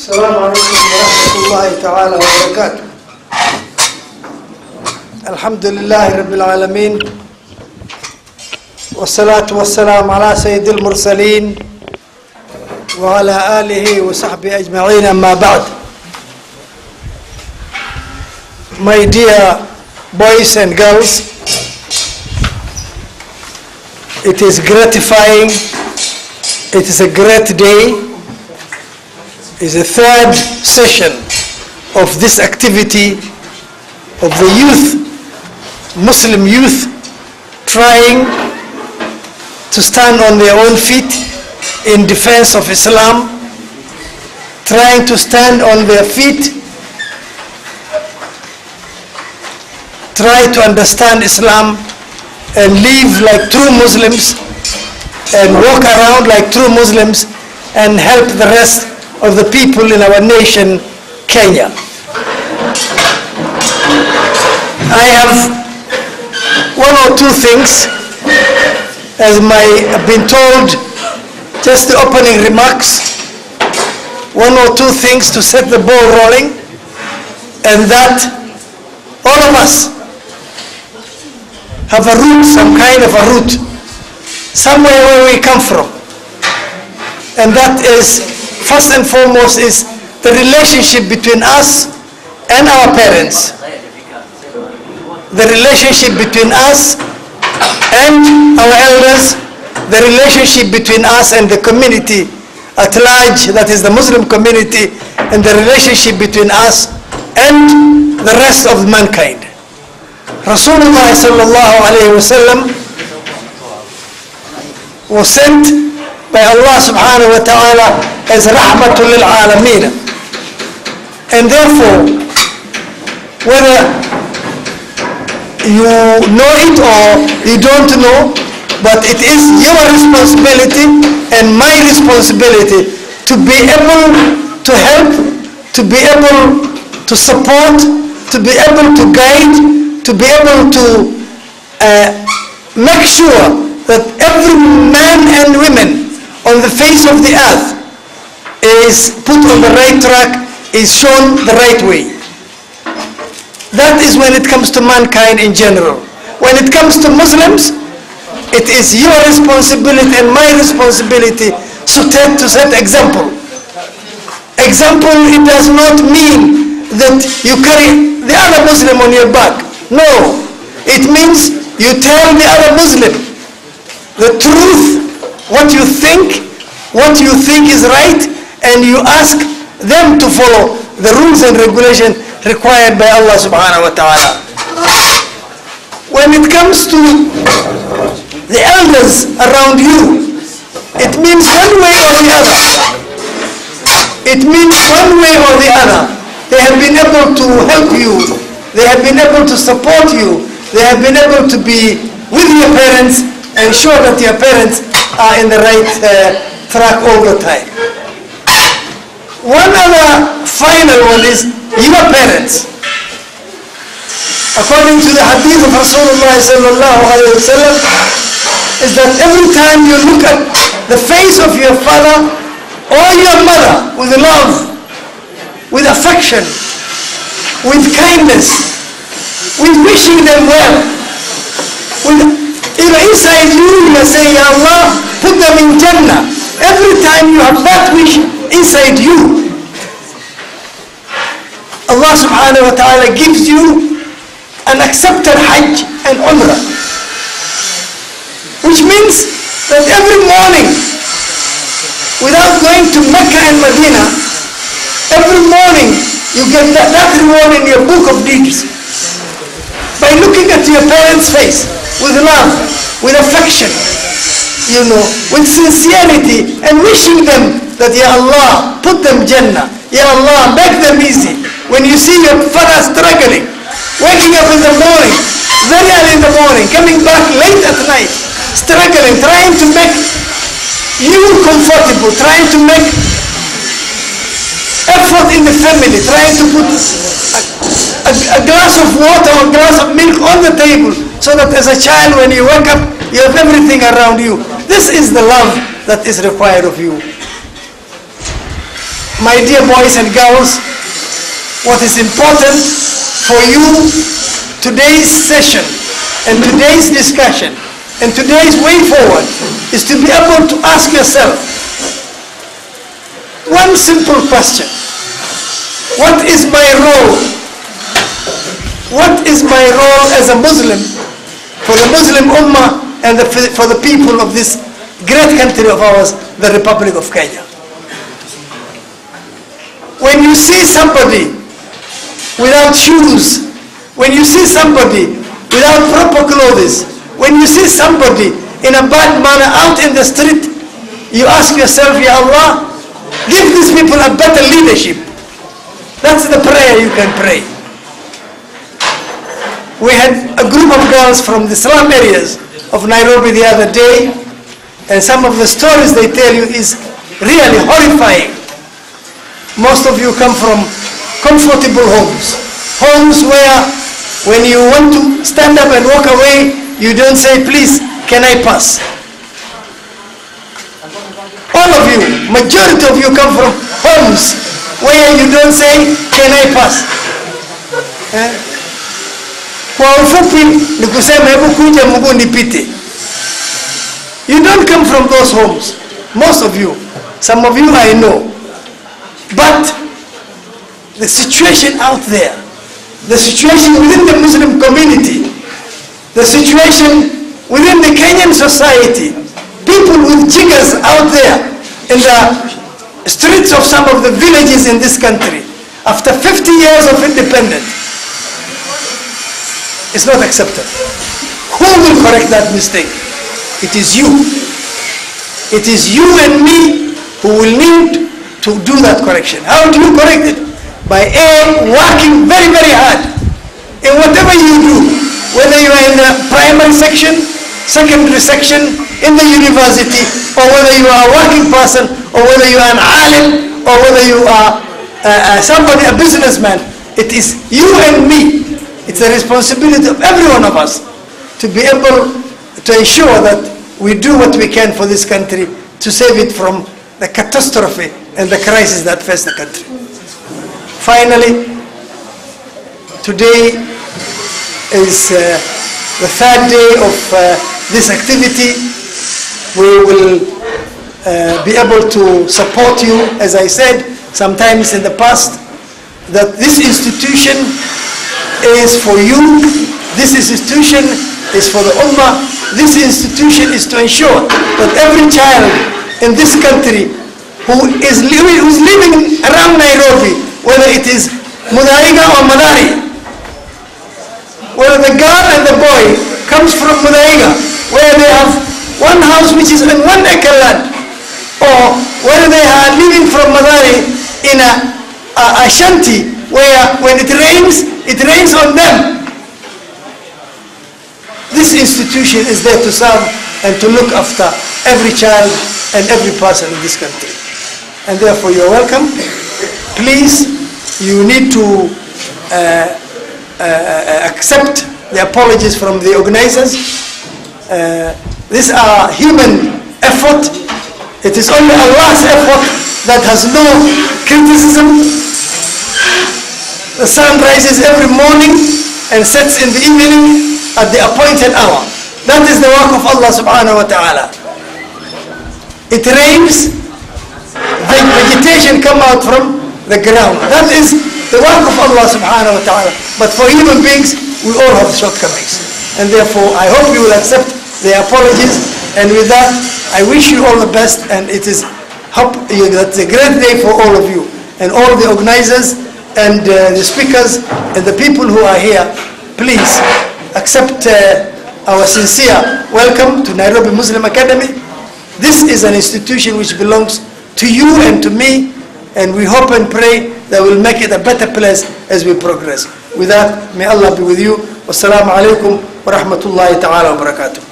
السلام عليكم ورحمة الله تعالى وبركاته. الحمد لله رب العالمين، والصلاة والسلام على سيد المرسلين وعلى آله وصحبه أجمعين. أما بعد. My dear boys and girls, it is gratifying, it is a great day. It's the third session of this activity of the youth, Muslim youth, trying to stand on their own feet in defense of Islam, trying to stand on their feet, try to understand Islam and live like true Muslims and walk around like true Muslims and help the rest of the people in our nation, Kenya. I have one or two things, as I've been told, just the opening remarks, one or two things to set the ball rolling, and that all of us have a root, some kind of a root, somewhere where we come from. And that is, first and foremost, is the relationship between us and our parents. The relationship between us and our elders, the relationship between us and the community at large, that is the Muslim community, and the relationship between us and the rest of mankind. Rasulullah sallallahu alayhi wa sallam was sent by Allah subhanahu wa ta'ala as rahmatul lil alameen. And therefore, whether you know it or you don't know, but it is your responsibility and my responsibility to be able to help, to be able to support, to be able to guide, to be able to make sure that every man and women on the face of the earth is put on the right track, is shown the right way. That is when it comes to mankind in general. When it comes to Muslims, it is your responsibility and my responsibility to set example. Example, it does not mean that you carry the other Muslim on your back. No, it means you tell the other Muslim the truth, what you think is right, and you ask them to follow the rules and regulations required by Allah subhanahu wa ta'ala. When it comes to the elders around you, it means one way or the other. It means one way or the other. They have been able to help you. They have been able to support you. They have been able to be with your parents and ensure that your parents are in the right track all the time. One other final one is your parents. According to the hadith of Rasulullah sallallahu alayhi wa sallam, is that every time you look at the face of your father or your mother with love, with affection, with kindness, with wishing them well, with inside you are saying, Ya Allah, put them in Jannah. Every time you have that wish inside you, Allah subhanahu wa ta'ala gives you an accepted Hajj and Umrah. Which means that every morning, without going to Mecca and Medina, every morning you get that reward in your book of deeds. By looking at your parents' face with love, with affection, with sincerity, and wishing them that, Ya Allah, put them Jannah. Ya Allah, make them easy. When you see your father struggling, waking up in the morning, very early in the morning, coming back late at night, struggling, trying to make you comfortable, trying to make effort in the family, trying to put a glass of water or a glass of milk on the table so that as a child when you wake up, you have everything around you. This is the love that is required of you. my dear boys and girls, what is important for you, today's session and today's discussion and today's way forward, is to be able to ask yourself one simple question. What is my role? What is my role as a Muslim for the Muslim Ummah and for the people of this great country of ours, the Republic of Kenya? When you see somebody without shoes, when you see somebody without proper clothes, when you see somebody in a bad manner out in the street, you ask yourself, Ya Allah, give these people a better leadership. That's the prayer you can pray. We had a group of girls from the slum areas of Nairobi the other day, and some of the stories they tell you is really horrifying. Most of you come from comfortable homes. Homes where when you want to stand up and walk away, you don't say, please, can I pass? All of you, majority of you come from homes where you don't say, can I pass? Kwa ufupi ni kusema hebu kuja Mungu nipite. You don't come from those homes. Most of you. Some of you I know. But the situation out there, the situation within the Muslim community, the situation within the Kenyan society, people with jiggers out there in the streets of some of the villages in this country, after 50 years of independence, it's not acceptable. Who will correct that mistake? It is you. It is you and me who will need to do that correction. How do you correct it? By working very, very hard in whatever you do, whether you are in the primary section, secondary section, in the university, or whether you are a working person, or whether you are an alim, or whether you are somebody, a businessman. It is you and me. It's the responsibility of every one of us to be able to ensure that we do what we can for this country to save it from the catastrophe and the crisis that face the country. Finally, today is the third day of this activity. We will be able to support you, as I said sometimes in the past, that this institution is for you, this institution is for the Ummah, this institution is to ensure that every child in this country who's living around Nairobi, whether it is Mudaiga or Madari, whether the girl and the boy comes from Mudaiga, where they have one house which is in 1 acre land, or whether they are living from Madari in a shanty where when it rains on them. This institution is there to serve and to look after every child and every person in this country. And therefore you are welcome. Please, you need to accept the apologies from the organizers. These are human effort. It is only Allah's effort that has no criticism. The sun rises every morning and sets in the evening at the appointed hour. That is the work of Allah subhanahu wa ta'ala. It rains, vegetation come out from the ground. That is the work of Allah subhanahu wa ta'ala. But for human beings, we all have shortcomings. And therefore, I hope you will accept the apologies. And with that, I wish you all the best. And it is that's a great day for all of you and all the organizers and the speakers and the people who are here. Please accept our sincere welcome to Nairobi Muslim Academy. This is an institution which belongs to you and to me, and we hope and pray that we'll make it a better place as we progress. With that, may Allah be with you. Wassalamu alaikum wa rahmatullahi ta'ala wa barakatuh.